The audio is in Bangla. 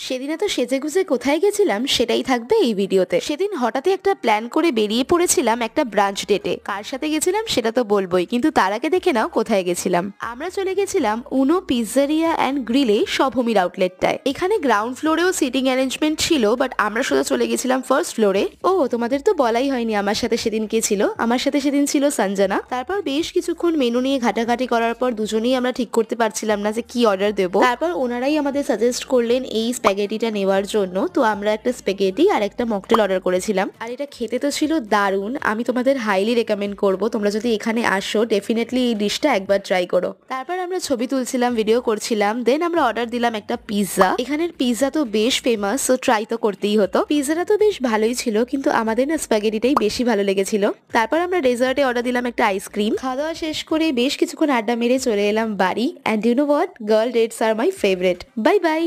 সেদিন এত সেজেগুজে কোথায় গেছিলাম সেটাই থাকবে এই ভিডিওতে। সেদিন হঠাৎই একটা প্ল্যান করে বেরিয়ে পড়েছিলাম একটা ব্রাঞ্চ ডেটে। কার সাথে গেছিলাম সেটা তো বলবোই, কিন্তু তার আগে দেখে নাও কোথায় গেছিলাম। আমরা চলে গেছিলাম উনো পিজ্জারিয়া অ্যান্ড গ্রিলে সভমির আউটলেটটায়। এখানে গ্রাউন্ড ফ্লোরেও সিটিং অ্যারেঞ্জমেন্ট ছিল, বাট আমরা সোজা চলে গেছিলাম ফার্স্ট ফ্লোরে। ও তোমাদের তো বলাই হয়নি আমার সাথে সেদিন কে ছিল। আমার সাথে সেদিন ছিল সঞ্জনা। তারপর বেশ কিছুক্ষণ মেনু নিয়ে ঘাটাঘাটি করার পর দুজনেই আমরা ঠিক করতে পারছিলাম না যে কি অর্ডার দেবো। তারপর ওনারাই আমাদের সাজেস্ট করলেন এই স্প্যাগেটিটা নেওয়ার জন্য। তো আমরা একটা স্প্যাগেটি আর একটা মকটেল অর্ডার করেছিলাম, আর এটা খেতে তো ছিল দারুণ। আমি তোমাদের হাইলি রেকমেন্ড করবো, তোমরা যদি এখানে আসো ডেফিনেটলি এই ডিশটা একবার ট্রাই করো। তারপর আমরা ছবি তুলছিলাম, ভিডিও করছিলাম, দেন আমরা অর্ডার দিলাম একটা পিৎজা। এখানের পিৎজা তো বেশ ফেমাস, তো ট্রাই তো করতেই হতো। পিৎজাটা তো বেশ ভালোই ছিল, কিন্তু আমাদের না স্প্যাগেটিটাই বেশি ভালো লেগেছিল। তারপর আমরা ডেজার্টে অর্ডার দিলাম একটা আইসক্রিম। খাওয়া দাওয়া শেষ করে বেশ কিছুক্ষণ আড্ডা মেরে চলে এলাম বাড়ি। And you know what, girl dates are my favourite. Bye by.